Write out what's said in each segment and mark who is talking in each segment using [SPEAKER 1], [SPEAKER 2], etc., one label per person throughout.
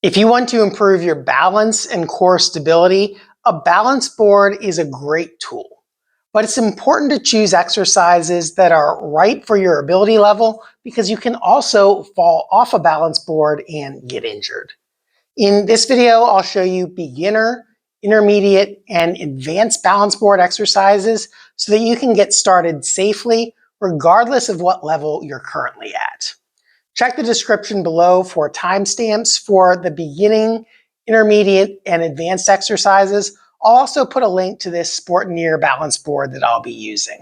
[SPEAKER 1] If you want to improve your balance and core stability, a balance board is a great tool. But it's important to choose exercises that are right for your ability level because you can also fall off a balance board and get injured. In this video, I'll show you beginner, intermediate, and advanced balance board exercises so that you can get started safely regardless of what level you're currently at. Check the description below for timestamps for the beginning, intermediate, and advanced exercises. I'll also put a link to this Sportneer balance board that I'll be using.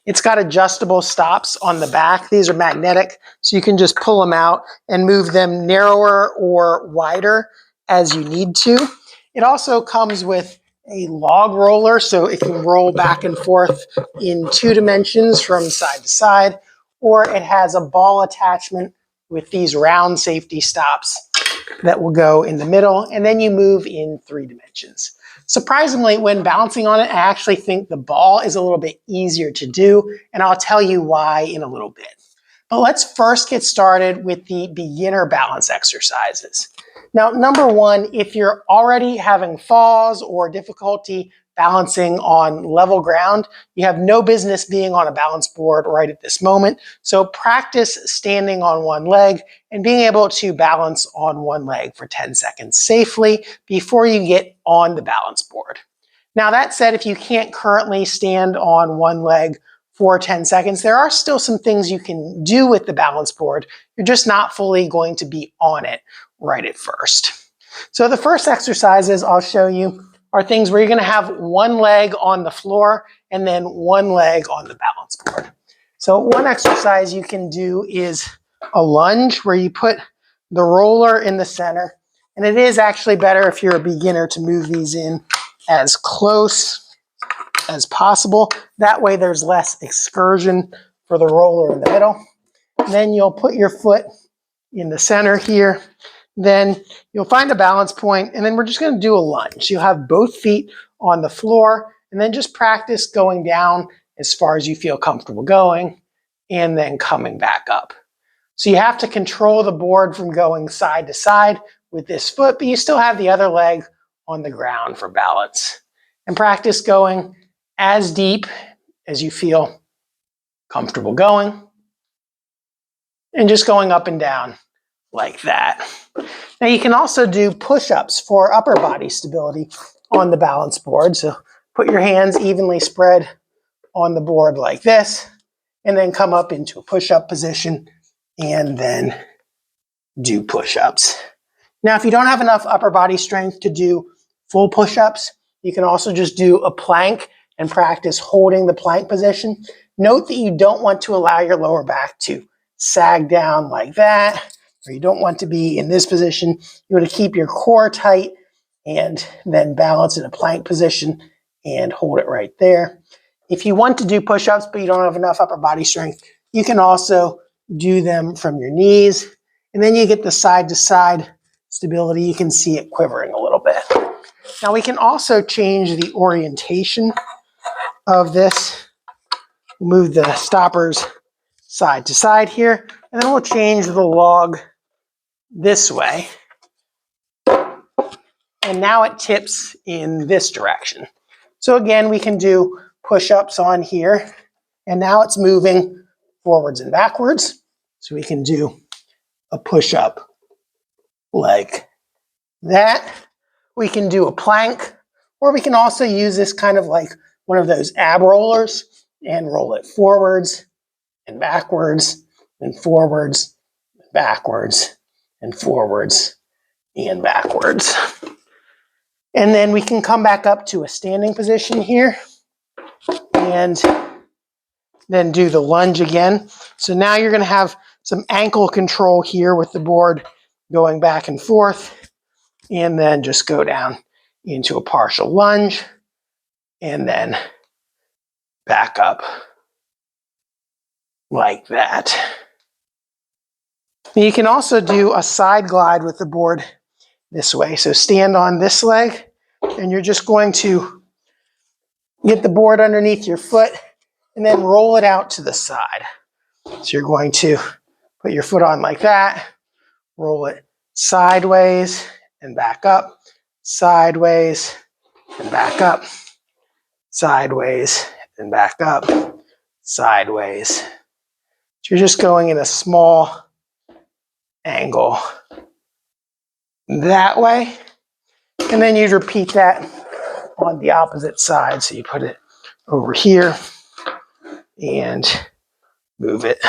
[SPEAKER 1] It's got adjustable stops on the back. These are magnetic, so you can just pull them out and move them narrower or wider as you need to. It also comes with a log roller, so it can roll back and forth in 2 dimensions from side to side, or it has a ball attachment with these round safety stops that will go in the middle, and then you move in 3 dimensions. Surprisingly, when balancing on it, I actually think the ball is a little bit easier to do, and I'll tell you why in a little bit. But let's first get started with the beginner balance exercises. Now, number one, if you're already having falls or difficulty balancing on level ground, you have no business being on a balance board right at this moment. So practice standing on one leg and being able to balance on one leg for 10 seconds safely before you get on the balance board. Now, that said, if you can't currently stand on one leg for 10 seconds, there are still some things you can do with the balance board. You're just not fully going to be on it right at first. So the first exercises I'll show you are things where you're going to have one leg on the floor and then one leg on the balance board. So one exercise you can do is a lunge where you put the roller in the center. And it is actually better if you're a beginner to move these in as close as possible. That way there's less excursion for the roller in the middle. And then you'll put your foot in the center here. Then you'll find a balance point, and then we're just going to do a lunge. You'll have both feet on the floor, and then just practice going down as far as you feel comfortable going, and then coming back up. So you have to control the board from going side to side with this foot, but you still have the other leg on the ground for balance. And practice going as deep as you feel comfortable going, and just going up and down like that. Now you can also do push-ups for upper body stability on the balance board. So put your hands evenly spread on the board like this, and then come up into a push-up position, and then do push-ups. Now, if you don't have enough upper body strength to do full push-ups, you can also just do a plank and practice holding the plank position. Note that you don't want to allow your lower back to sag down like that, or you don't want to be in this position. You want to keep your core tight and then balance in a plank position and hold it right there. If you want to do push-ups but you don't have enough upper body strength, you can also do them from your knees, and then you get the side-to-side stability. You can see it quivering a little bit. Now we can also change the orientation of this. Move the stoppers side to side here, and then we'll change the log this way. And now it tips in this direction. So again, we can do push-ups on here, and now it's moving forwards and backwards. So we can do a push-up like that. We can do a plank, or we can also use this kind of like one of those ab rollers and roll it forwards and backwards and forwards, backwards and forwards and backwards. And then we can come back up to a standing position here and then do the lunge again. So now you're going to have some ankle control here with the board going back and forth, and then just go down into a partial lunge and then back up like that. You can also do a side glide with the board this way. So stand on this leg, and you're just going to get the board underneath your foot and then roll it out to the side. So you're going to put your foot on like that, roll it sideways and back up, sideways and back up, sideways and back up, sideways. So you're just going in a small angle that way. And then you'd repeat that on the opposite side. So you put it over here and move it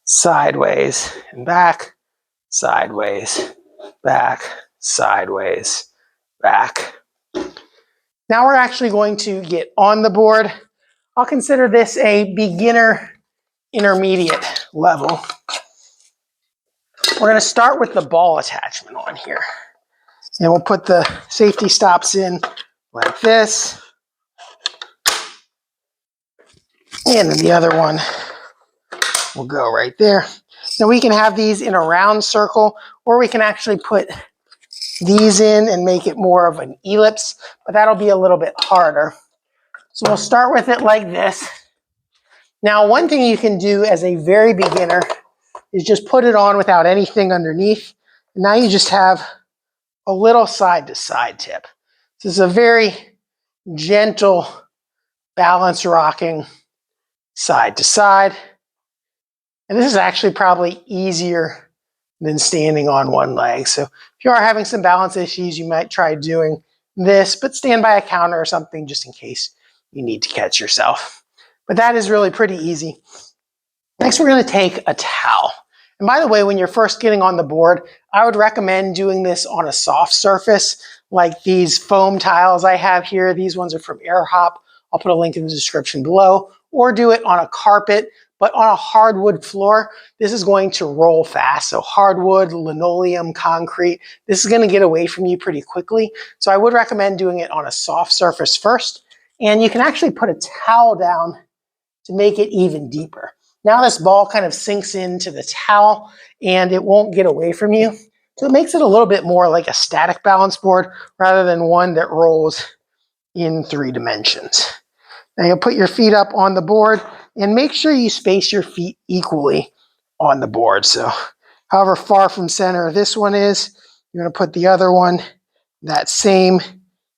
[SPEAKER 1] sideways and back, sideways, back, sideways, back. Now we're actually going to get on the board. I'll consider this a beginner intermediate level. We're going to start with the ball attachment on here. And we'll put the safety stops in like this. And then the other one will go right there. Now we can have these in a round circle, or we can actually put these in and make it more of an ellipse, but that'll be a little bit harder. So we'll start with it like this. Now, one thing you can do as a very beginner is just put it on without anything underneath. And now you just have a little side-to-side tip. This is a very gentle balance rocking side to side. And this is actually probably easier than standing on one leg. So if you are having some balance issues, you might try doing this, but stand by a counter or something just in case you need to catch yourself. But that is really pretty easy. Next, we're going to take a towel. And by the way, when you're first getting on the board, I would recommend doing this on a soft surface like these foam tiles I have here. These ones are from AirHop. I'll put a link in the description below. Or do it on a carpet, but on a hardwood floor, this is going to roll fast. So hardwood, linoleum, concrete, this is going to get away from you pretty quickly. So I would recommend doing it on a soft surface first. And you can actually put a towel down to make it even deeper. Now this ball kind of sinks into the towel and it won't get away from you. So it makes it a little bit more like a static balance board rather than one that rolls in 3 dimensions. Now you'll put your feet up on the board and make sure you space your feet equally on the board. So however far from center this one is, you're going to put the other one that same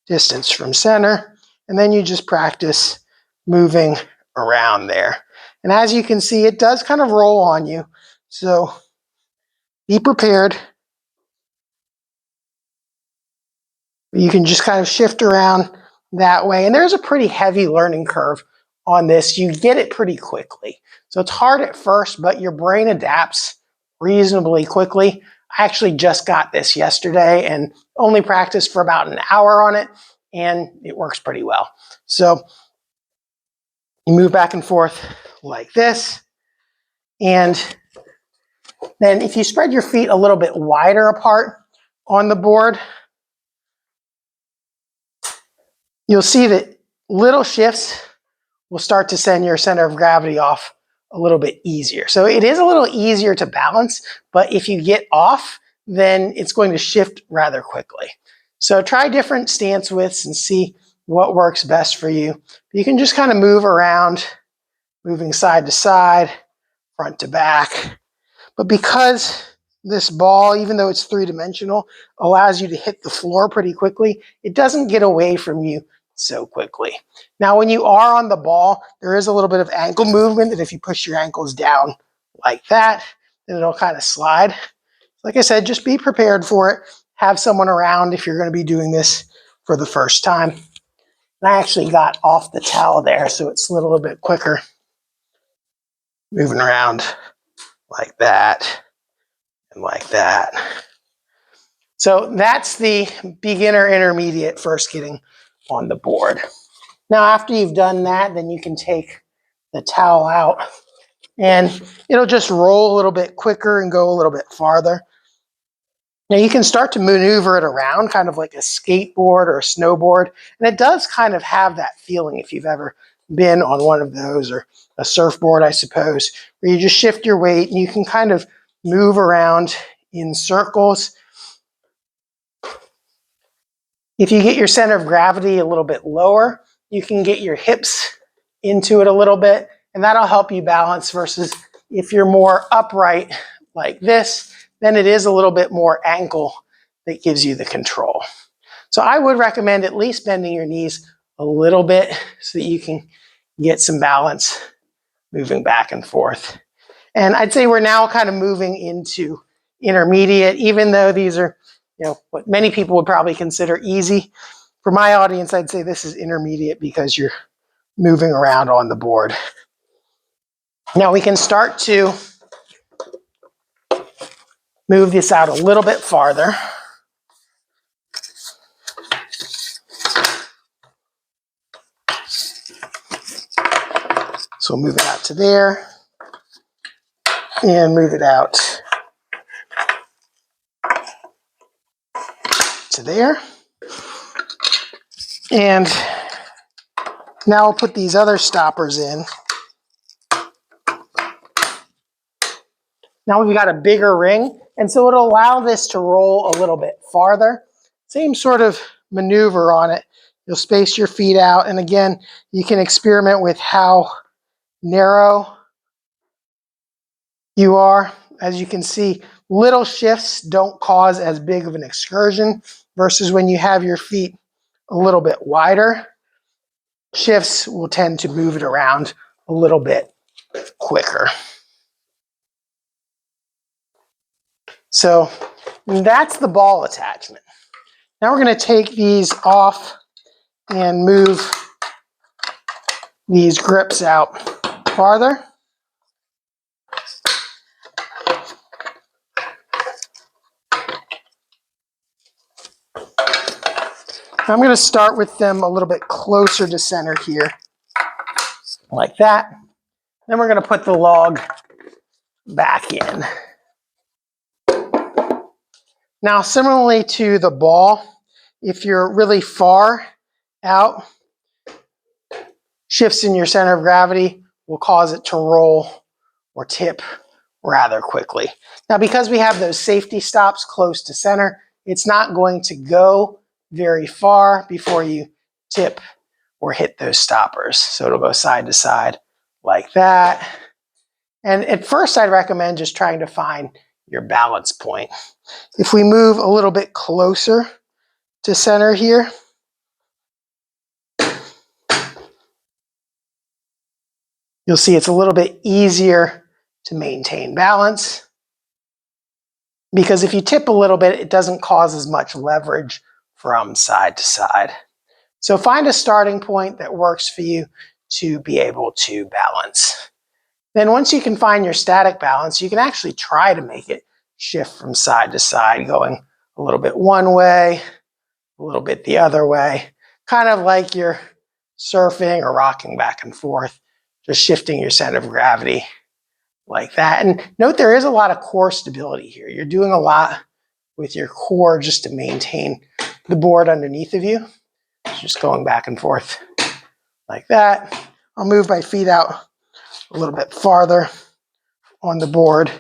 [SPEAKER 1] distance from center. And then you just practice moving around there. And as you can see, it does kind of roll on you. So be prepared. You can just kind of shift around that way. And there's a pretty heavy learning curve on this. You get it pretty quickly. So it's hard at first, but your brain adapts reasonably quickly. I actually just got this yesterday and only practiced for about an hour on it, and it works pretty well. So you move back and forth like this. And then if you spread your feet a little bit wider apart on the board, you'll see that little shifts will start to send your center of gravity off a little bit easier. So it is a little easier to balance, but if you get off, then it's going to shift rather quickly. So try different stance widths and see what works best for you. You can just kind of move around, moving side to side, front to back. But because this ball, even though it's 3-dimensional, allows you to hit the floor pretty quickly, it doesn't get away from you so quickly. Now, when you are on the ball, there is a little bit of ankle movement that if you push your ankles down like that, then it'll kind of slide. Like I said, just be prepared for it. Have someone around if you're going to be doing this for the first time. And I actually got off the towel there, so it slid a little bit quicker. Moving around like that and like that. So that's the beginner intermediate first getting on the board. Now after you've done that, then you can take the towel out and it'll just roll a little bit quicker and go a little bit farther. Now you can start to maneuver it around kind of like a skateboard or a snowboard, and it does kind of have that feeling if you've ever been on one of those, or a surfboard, I suppose, where you just shift your weight and you can kind of move around in circles. If you get your center of gravity a little bit lower, you can get your hips into it a little bit, and that'll help you balance, versus if you're more upright like this, then it is a little bit more ankle that gives you the control. So I would recommend at least bending your knees a little bit so that you can get some balance moving back and forth. And I'd say we're now kind of moving into intermediate, even though these are, what many people would probably consider easy. For my audience, I'd say this is intermediate because you're moving around on the board. Now we can start to move this out a little bit farther. So move it out to there and move it out to there. And now I'll put these other stoppers in. Now we've got a bigger ring, and so it'll allow this to roll a little bit farther. Same sort of maneuver on it. You'll space your feet out, and again, you can experiment with how narrow you are. As you can see, little shifts don't cause as big of an excursion versus when you have your feet a little bit wider. Shifts will tend to move it around a little bit quicker. So that's the ball attachment. Now we're going to take these off and move these grips out farther. I'm going to start with them a little bit closer to center here, like that. Then we're going to put the log back in. Now, similarly to the ball, if you're really far out, shifts in your center of gravity will cause it to roll or tip rather quickly. Now, because we have those safety stops close to center, it's not going to go very far before you tip or hit those stoppers. So it'll go side to side like that. And at first, I'd recommend just trying to find your balance point. If we move a little bit closer to center here, you'll see it's a little bit easier to maintain balance, because if you tip a little bit, it doesn't cause as much leverage from side to side. So find a starting point that works for you to be able to balance. Then once you can find your static balance, you can actually try to make it shift from side to side, going a little bit one way, a little bit the other way, kind of like you're surfing or rocking back and forth, just shifting your center of gravity like that. And note there is a lot of core stability here. You're doing a lot with your core just to maintain the board underneath of you. Just going back and forth like that. I'll move my feet out a little bit farther on the board.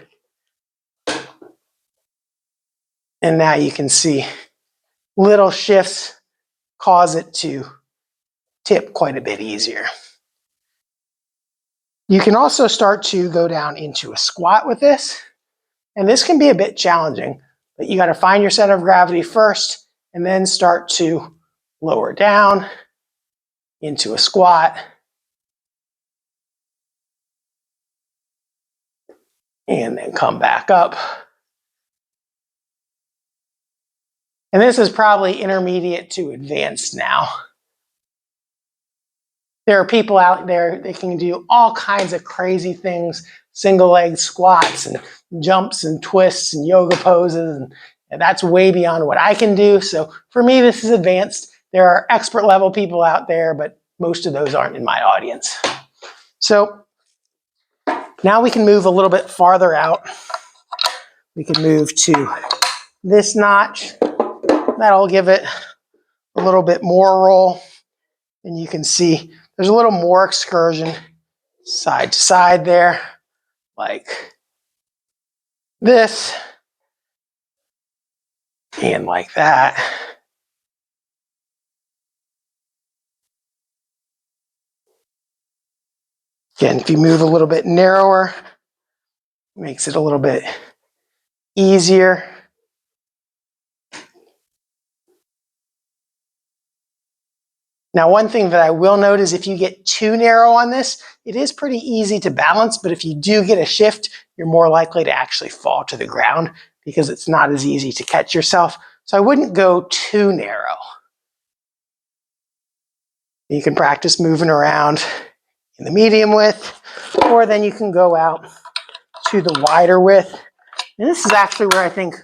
[SPEAKER 1] And now you can see little shifts cause it to tip quite a bit easier. You can also start to go down into a squat with this. And this can be a bit challenging, but you got to find your center of gravity first and then start to lower down into a squat. And then come back up. And this is probably intermediate to advanced now. There are people out there that can do all kinds of crazy things, single leg squats and jumps and twists and yoga poses, and that's way beyond what I can do. So for me, this is advanced. There are expert level people out there, but most of those aren't in my audience. So now we can move a little bit farther out. We can move to this notch. That'll give it a little bit more roll. And you can see there's a little more excursion side to side there, like this and like that. Again, if you move a little bit narrower, it makes it a little bit easier Now, one thing that I will note is if you get too narrow on this, it is pretty easy to balance, but if you do get a shift, you're more likely to actually fall to the ground because it's not as easy to catch yourself. So I wouldn't go too narrow. You can practice moving around in the medium width, or then you can go out to the wider width. And this is actually where I think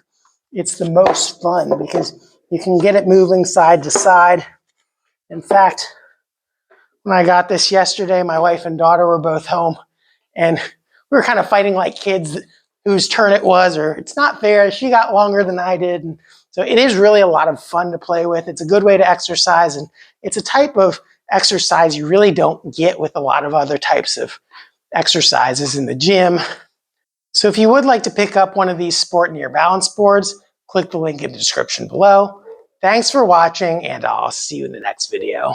[SPEAKER 1] it's the most fun because you can get it moving side to side. In fact, when I got this yesterday, my wife and daughter were both home, and we were kind of fighting like kids whose turn it was, or it's not fair. She got longer than I did. And so it is really a lot of fun to play with. It's a good way to exercise, and it's a type of exercise you really don't get with a lot of other types of exercises in the gym. So if you would like to pick up one of these Sportneer balance boards, click the link in the description below. Thanks for watching, and I'll see you in the next video.